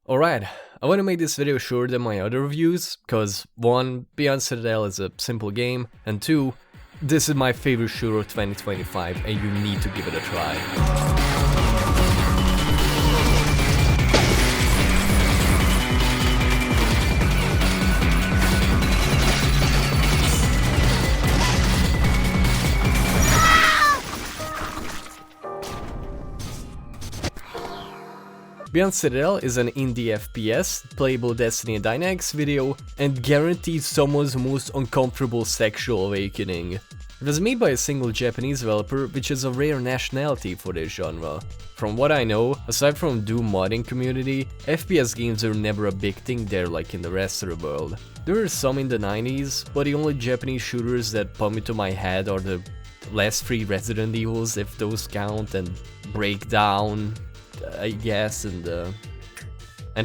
Alright, I want to make this video shorter than my other reviews, cause 1. Beyond Citadel is a simple game, and 2. This is my favorite shooter of 2025 and you need to give it a try. Beyond Citadel is an indie FPS, playable Destiny Dynamics video, and guarantees someone's most uncomfortable sexual awakening. It was made by a single Japanese developer, which is a rare nationality for this genre. From what I know, aside from Doom modding community, FPS games are never a big thing there like in the rest of the world. There are some in the 90s, but the only Japanese shooters that pop into my head are the last 3 Resident Evils, if those count, and Breakdown, I guess, and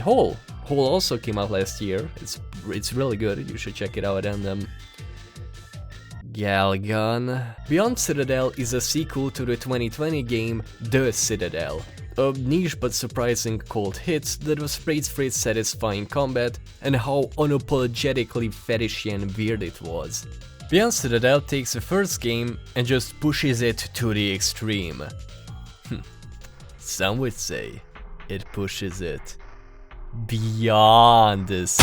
Hole. Hole also came out last year. It's really good. You should check it out. And Galgun. Beyond Citadel is a sequel to the 2020 game The Citadel, a niche but surprising cult hit that was praised for its satisfying combat and how unapologetically fetishy and weird it was. Beyond Citadel takes the first game and just pushes it to the extreme. Some would say it pushes it beyond this.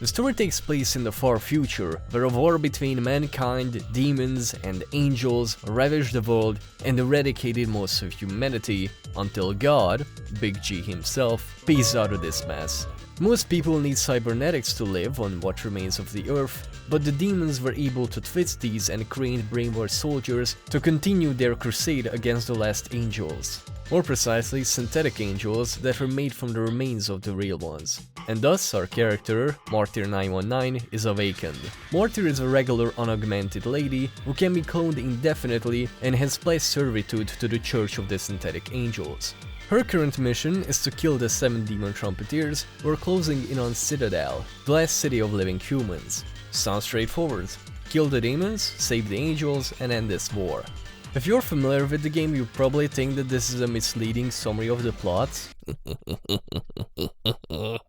The story takes place in the far future, where a war between mankind, demons, and angels ravaged the world and eradicated most of humanity, until God, Big G himself, peace out of this mess. Most people need cybernetics to live on what remains of the Earth, but the demons were able to twist these and create brainwashed soldiers to continue their crusade against the last angels. More precisely, synthetic angels that were made from the remains of the real ones. And thus, our character, Martyr 919, is awakened. Martyr is a regular unaugmented lady who can be cloned indefinitely and has pledged servitude to the Church of the Synthetic Angels. Her current mission is to kill the 7 demon trumpeteers who are closing in on Citadel, the last city of living humans. Sounds straightforward. Kill the demons, save the angels, and end this war. If you're familiar with the game, you probably think that this is a misleading summary of the plot.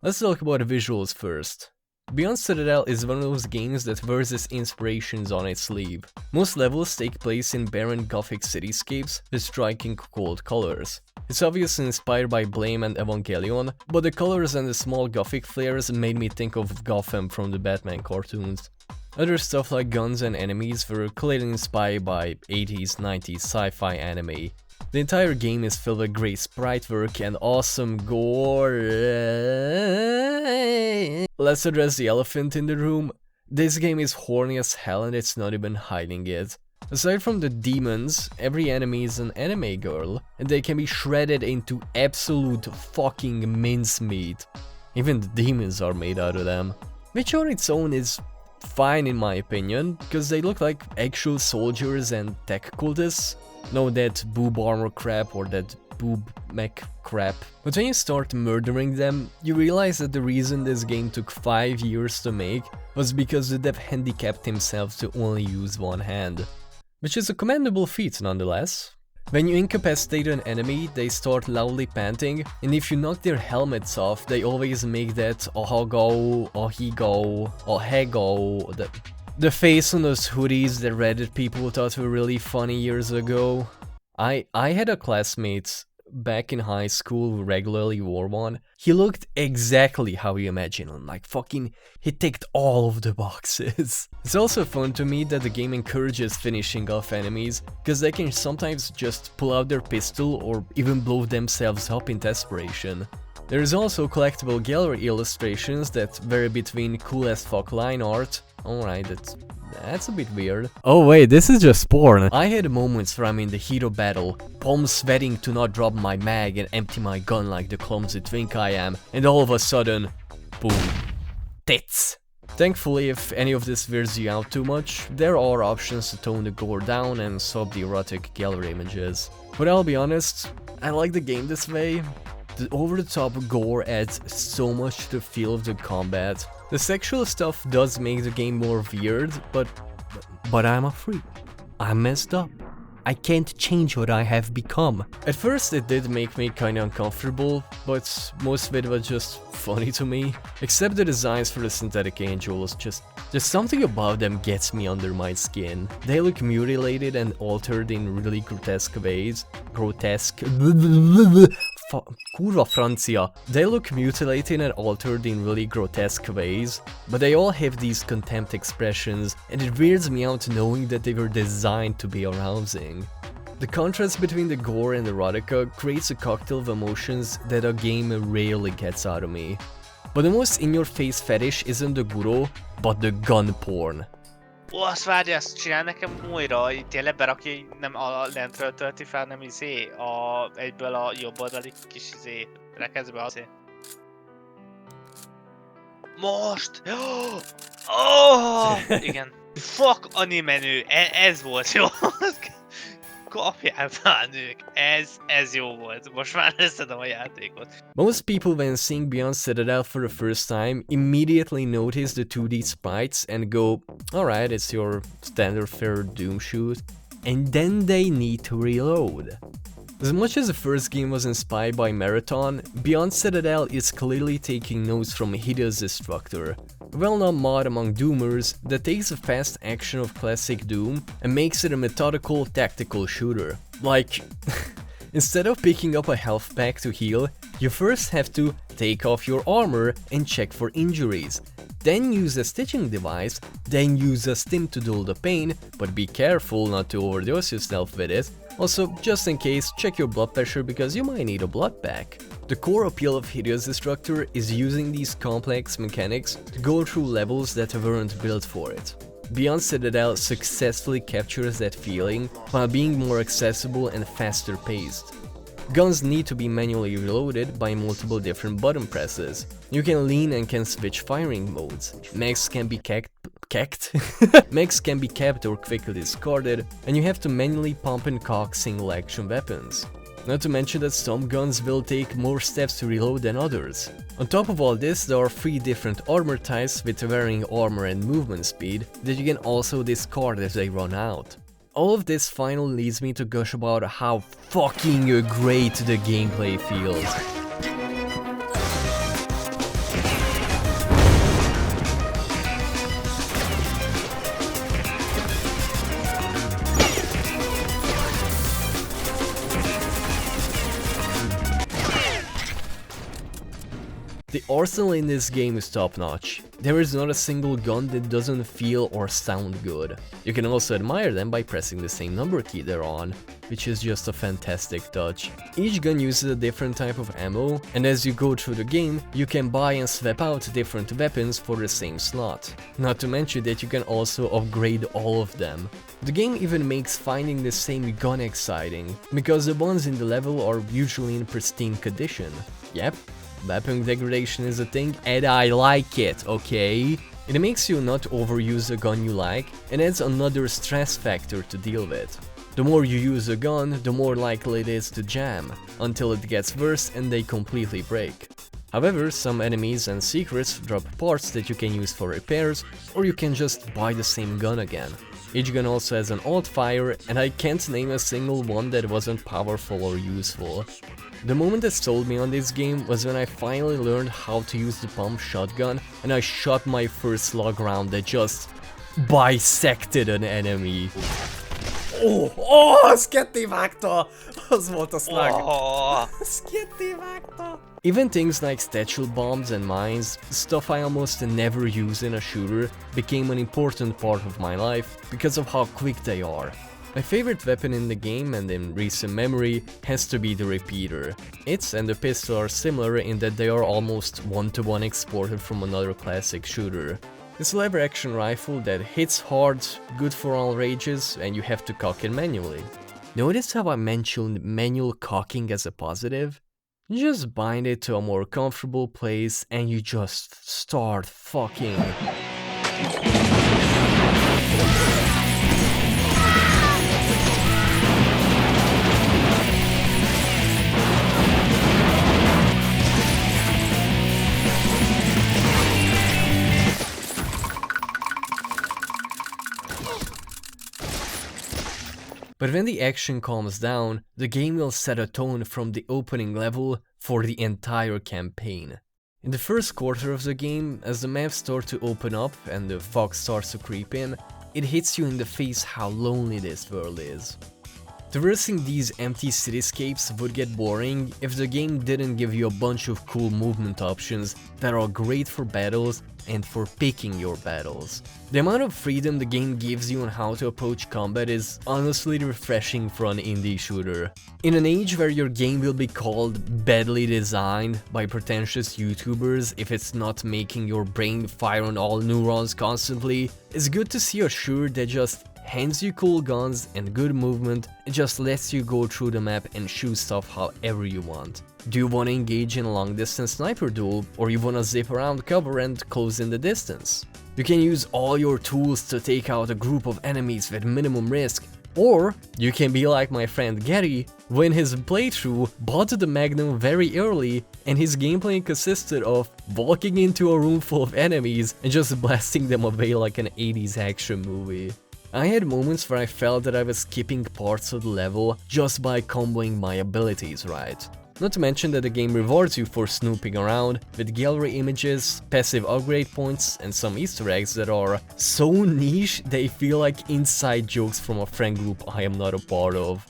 Let's talk about the visuals first. Beyond Citadel is one of those games that wears its inspirations on its sleeve. Most levels take place in barren gothic cityscapes with striking cold colors. It's obviously inspired by Blame and Evangelion, but the colors and the small gothic flares made me think of Gotham from the Batman cartoons. Other stuff like guns and enemies were clearly inspired by 80s, 90s sci-fi anime. The entire game is filled with great sprite work and awesome gore. Let's address the elephant in the room. This game is horny as hell and it's not even hiding it. Aside from the demons, every enemy is an anime girl, and they can be shredded into absolute fucking mincemeat. Even the demons are made out of them. Which on its own is fine in my opinion, because they look like actual soldiers and tech cultists. No that boob armor crap or that boob mech crap. But when you start murdering them, you realize that the reason this game took 5 years to make was because the dev handicapped himself to only use one hand. Which is a commendable feat nonetheless. When you incapacitate an enemy, they start loudly panting, and if you knock their helmets off, they always make that ohago, ohigo, ohego, the face on those hoodies that Reddit people thought were really funny years ago. I had a classmate back in high school who regularly wore one. He looked exactly how you imagine him, like fucking, he ticked all of the boxes. It's also fun to me that the game encourages finishing off enemies, because they can sometimes just pull out their pistol or even blow themselves up in desperation. There is also collectible gallery illustrations that vary between cool as fuck line art. Alright, that's a bit weird. Oh wait, this is just porn. I had moments where I'm in the heat of battle, palms sweating to not drop my mag and empty my gun like the clumsy twink I am, and all of a sudden, boom, tits. Thankfully, if any of this weirds you out too much, there are options to tone the gore down and sub the erotic gallery images. But I'll be honest, I like the game this way. The over-the-top gore adds so much to the feel of the combat. The sexual stuff does make the game more weird, but I'm a freak. I'm messed up. I can't change what I have become. At first it did make me kinda uncomfortable, but most of it was just funny to me. Except the designs for the synthetic angels, just something about them gets me under my skin. They look mutilated and altered in really grotesque ways. Kurva Francia. They look mutilated and altered in really grotesque ways, but they all have these contempt expressions, and it weirds me out knowing that they were designed to be arousing. The contrast between the gore and erotica creates a cocktail of emotions that a game rarely gets out of me. But the most in-your-face fetish isn't the Godot, but the gun porn. Ó, azt várja, azt csinál nekem újra, így tényleg berakja, nem a lentről tölti fel, nem egyből a jobb oldali kis rekeszbe azért. Most! Oh! Igen. Fuck animenő, ez volt jó. Kapjál már nők, ez jó volt, most már leszedem a játékot. Most people when seeing Beyond Citadel for the first time immediately notice the 2D sprites and go, alright, it's your standard fare Doom shoot, and then they need to reload. As much as the first game was inspired by Marathon, Beyond Citadel is clearly taking notes from Hideous Destructor, a well-known mod among Doomers that takes the fast action of classic Doom and makes it a methodical, tactical shooter. Like, instead of picking up a health pack to heal, you first have to take off your armor and check for injuries, then use a stitching device, then use a stim to dull the pain, but be careful not to overdose yourself with it. Also, just in case, check your blood pressure because you might need a blood pack. The core appeal of Hideous Destructor is using these complex mechanics to go through levels that weren't built for it. Beyond Citadel successfully captures that feeling while being more accessible and faster paced. Guns need to be manually reloaded by multiple different button presses. You can lean and can switch firing modes. Mags can be Mags can be kept or quickly discarded, and you have to manually pump and cock single action weapons. Not to mention that some guns will take more steps to reload than others. On top of all this, there are 3 different armor types with varying armor and movement speed that you can also discard as they run out. All of this finally leads me to gush about how fucking great the gameplay feels. The arsenal in this game is top-notch. There is not a single gun that doesn't feel or sound good. You can also admire them by pressing the same number key they're on, which is just a fantastic touch. Each gun uses a different type of ammo, and as you go through the game, you can buy and swap out different weapons for the same slot. Not to mention that you can also upgrade all of them. The game even makes finding the same gun exciting, because the ones in the level are usually in pristine condition. Yep. Weapon degradation is a thing, and I like it, okay? It makes you not overuse the gun you like, and adds another stress factor to deal with. The more you use a gun, the more likely it is to jam, until it gets worse and they completely break. However, some enemies and secrets drop parts that you can use for repairs, or you can just buy the same gun again. Each gun also has an alt fire, and I can't name a single one that wasn't powerful or useful. The moment that sold me on this game was when I finally learned how to use the pump shotgun and I shot my first slug round that just bisected an enemy. Szkettivágta! Az volt a slug. Szkettivágta! Even things like statue bombs and mines, stuff I almost never use in a shooter, became an important part of my life because of how quick they are. My favorite weapon in the game and in recent memory has to be the repeater. It and the pistol are similar in that they are almost one-to-one exported from another classic shooter. It's a lever action rifle that hits hard, good for all rages, and you have to cock it manually. Notice how I mentioned manual cocking as a positive? Just bind it to a more comfortable place and you just start fucking. But when the action calms down, the game will set a tone from the opening level for the entire campaign. In the first quarter of the game, as the maps start to open up and the fog starts to creep in, it hits you in the face how lonely this world is. Traversing these empty cityscapes would get boring if the game didn't give you a bunch of cool movement options that are great for battles and for picking your battles. The amount of freedom the game gives you on how to approach combat is honestly refreshing for an indie shooter. In an age where your game will be called badly designed by pretentious YouTubers if it's not making your brain fire on all neurons constantly, it's good to see a shooter that just hands you cool guns and good movement and just lets you go through the map and shoot stuff however you want. Do you want to engage in a long distance sniper duel, or you want to zip around cover and close in the distance? You can use all your tools to take out a group of enemies with minimum risk, or you can be like my friend Gary, who in his playthrough bought the Magnum very early and his gameplay consisted of walking into a room full of enemies and just blasting them away like an 80s action movie. I had moments where I felt that I was skipping parts of the level just by comboing my abilities right. Not to mention that the game rewards you for snooping around with gallery images, passive upgrade points and some easter eggs that are so niche they feel like inside jokes from a friend group I am not a part of.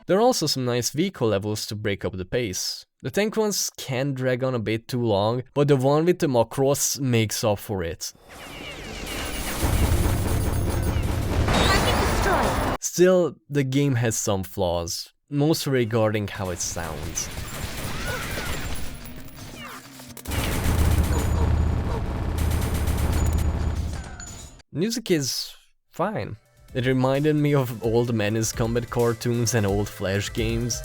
There are also some nice vehicle levels to break up the pace. The tank ones can drag on a bit too long, but the one with the macros makes up for it. Still, the game has some flaws, mostly regarding how it sounds. Music is fine. It reminded me of old Menace Combat cartoons and old Flash games.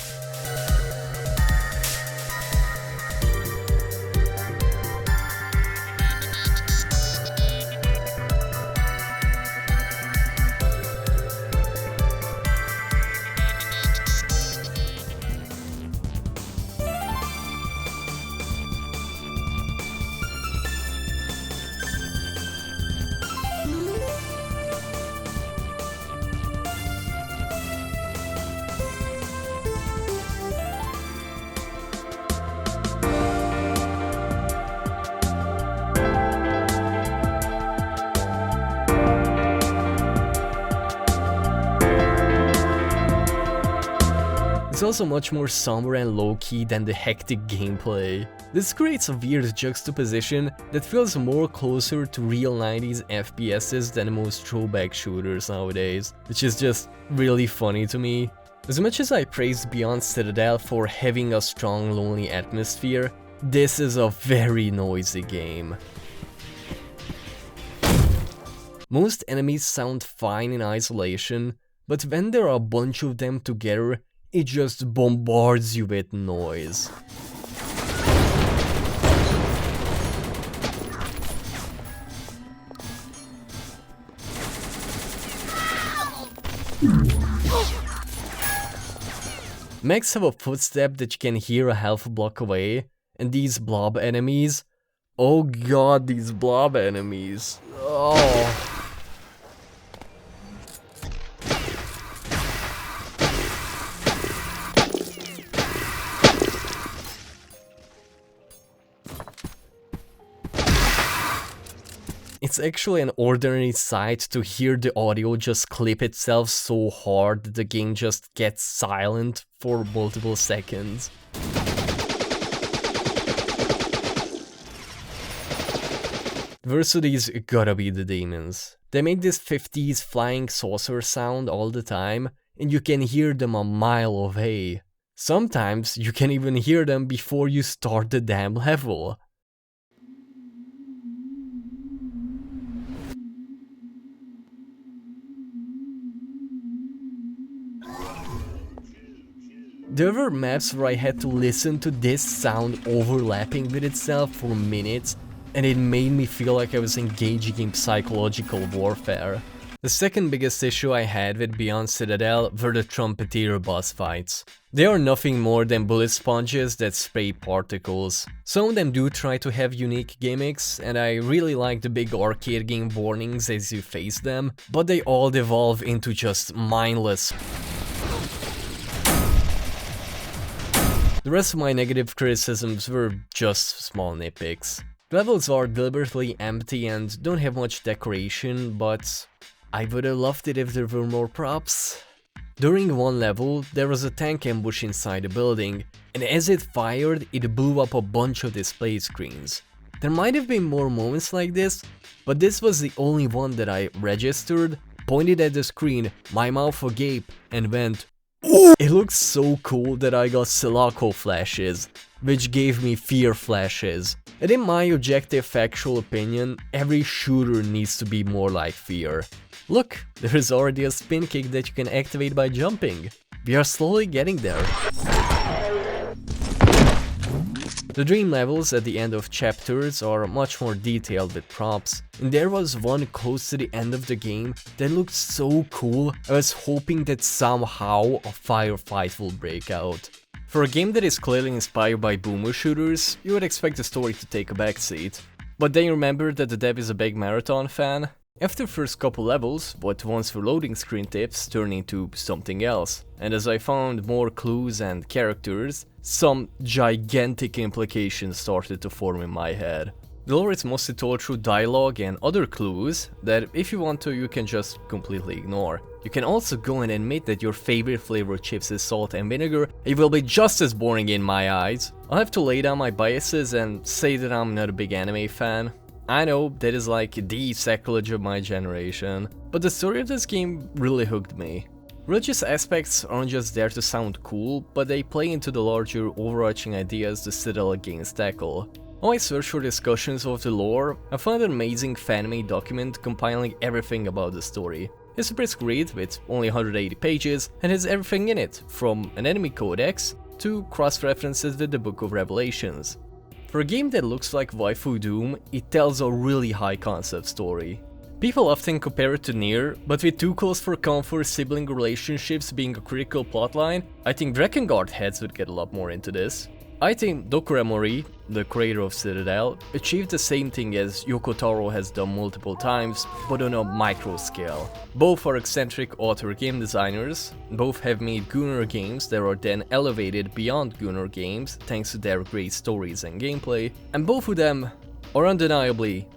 It's also much more somber and low-key than the hectic gameplay. This creates a weird juxtaposition that feels more closer to real 90s FPSs than most throwback shooters nowadays, which is just really funny to me. As much as I praised Beyond Citadel for having a strong lonely atmosphere, this is a very noisy game. Most enemies sound fine in isolation, but when there are a bunch of them together, it just bombards you with noise. Mechs have a footstep that you can hear a half block away, and these blob enemies, oh god, these blob enemies, oh. It's actually an ordinary sight to hear the audio just clip itself so hard that the game just gets silent for multiple seconds. Versities gotta be the demons. They make this 50s flying saucer sound all the time, and you can hear them a mile away. Sometimes you can even hear them before you start the damn level. There were maps where I had to listen to this sound overlapping with itself for minutes, and it made me feel like I was engaging in psychological warfare. The second biggest issue I had with Beyond Citadel were the Trumpeter boss fights. They are nothing more than bullet sponges that spray particles. Some of them do try to have unique gimmicks, and I really like the big arcade game warnings as you face them, but they all devolve into just mindless. The rest of my negative criticisms were just small nitpicks. The levels are deliberately empty and don't have much decoration, but I would have loved it if there were more props. During one level, there was a tank ambush inside the building, and as it fired, it blew up a bunch of display screens. There might have been more moments like this, but this was the only one that I registered, pointed at the screen, my mouth agape, and went, "Ooh!" It looked so cool that I got Sulaco flashes, which gave me fear flashes. And in my objective factual opinion, every shooter needs to be more like fear. Look, there is already a spin kick that you can activate by jumping. We are slowly getting there. The dream levels at the end of chapters are much more detailed with props, and there was one close to the end of the game that looked so cool. I was hoping that somehow a firefight will break out. For a game that is clearly inspired by boomer shooters, you would expect the story to take a backseat. But then you remember that the dev is a big Marathon fan. After the first couple levels, what once were loading screen tips turned into something else, and as I found more clues and characters, some gigantic implications started to form in my head. The lore is mostly told through dialogue and other clues that if you want to, you can just completely ignore. You can also go and admit that your favorite flavor of chips is salt and vinegar. It will be just as boring in my eyes. I'll have to lay down my biases and say that I'm not a big anime fan. I know that is like the sacrilege of my generation, but the story of this game really hooked me. Religious aspects aren't just there to sound cool, but they play into the larger overarching ideas the Citadel games tackle. On my search for discussions of the lore, I found an amazing fan-made document compiling everything about the story. It's a brisk read with only 180 pages and has everything in it, from an enemy codex to cross-references with the Book of Revelations. For a game that looks like Waifu Doom, it tells a really high concept story. People often compare it to Nier, but with too close for comfort sibling relationships being a critical plotline, I think Drakengard heads would get a lot more into this. I think Dokura Mori, the creator of Citadel, achieved the same thing as Yoko Taro has done multiple times, but on a micro scale. Both are eccentric author game designers, both have made Gunnar games that are then elevated beyond Gunnar games thanks to their great stories and gameplay, and both of them are undeniably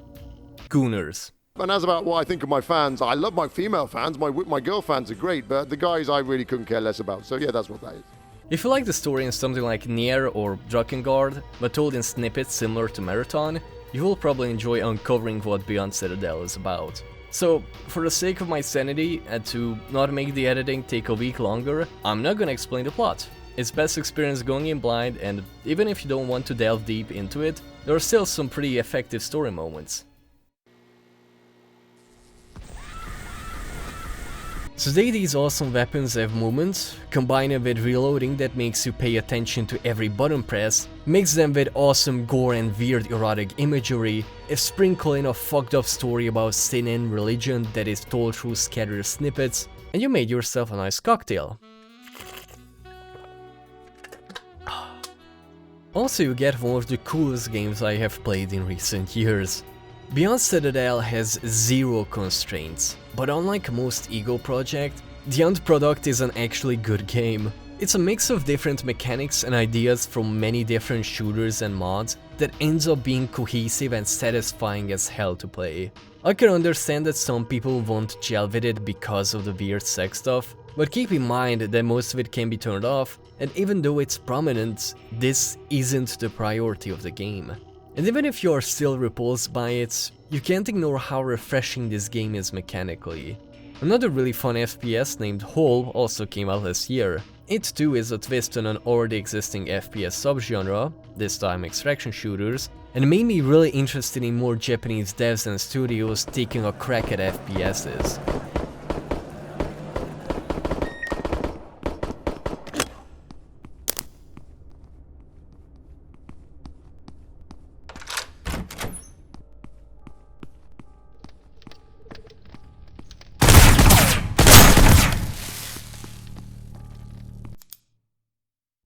Gunnars. And as about what I think of my fans, I love my female fans, my girl fans are great, but the guys I really couldn't care less about, so yeah, that's what that is. If you like the story in something like Nier or Drakengard, but told in snippets similar to Marathon, you will probably enjoy uncovering what Beyond Citadel is about. So, for the sake of my sanity, and to not make the editing take a week longer, I'm not gonna explain the plot. It's best experience going in blind, and even if you don't want to delve deep into it, there are still some pretty effective story moments. Today these awesome weapons have movement, combined with reloading that makes you pay attention to every button press, mix them with awesome gore and weird erotic imagery, a sprinkle in a fucked up story about sin and religion that is told through scattered snippets, and you made yourself a nice cocktail. Also, you get one of the coolest games I have played in recent years. Beyond Citadel has zero constraints, but unlike most ego projects, the end product is an actually good game. It's a mix of different mechanics and ideas from many different shooters and mods that ends up being cohesive and satisfying as hell to play. I can understand that some people won't gel with it because of the weird sex stuff, but keep in mind that most of it can be turned off, and even though it's prominent, this isn't the priority of the game. And even if you're still repulsed by it, you can't ignore how refreshing this game is mechanically. Another really fun FPS named Hole also came out this year. It too is a twist on an already existing FPS subgenre, this time extraction shooters, and made me really interested in more Japanese devs and studios taking a crack at FPSs.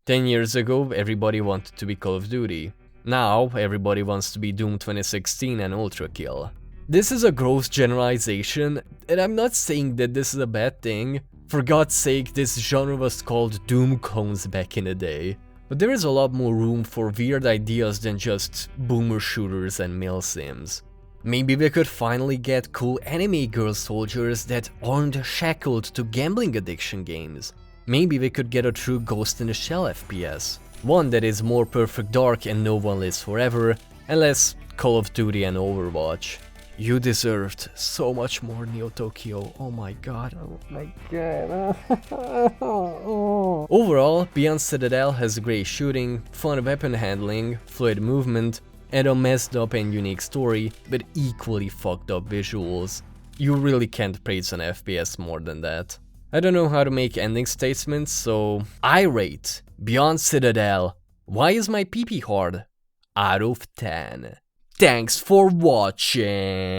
10 years ago, everybody wanted to be Call of Duty. Now, everybody wants to be Doom 2016 and Ultra Kill. This is a gross generalization, and I'm not saying that this is a bad thing. For God's sake, this genre was called Doom clones back in the day. But there is a lot more room for weird ideas than just boomer shooters and mil sims. Maybe we could finally get cool anime girl soldiers that aren't shackled to gambling addiction games. Maybe we could get a true Ghost in the Shell FPS. One that is more perfect dark and no one lives forever, and less Call of Duty and Overwatch. You deserved so much more, Neo Tokyo. Oh my god. Oh my god. Overall, Beyond Citadel has great shooting, fun weapon handling, fluid movement, and a messed up and unique story, but equally fucked up visuals. You really can't praise an FPS more than that. I don't know how to make ending statements, so I rate Beyond Citadel. Why is my PP hard? Out of 10. Thanks for watching!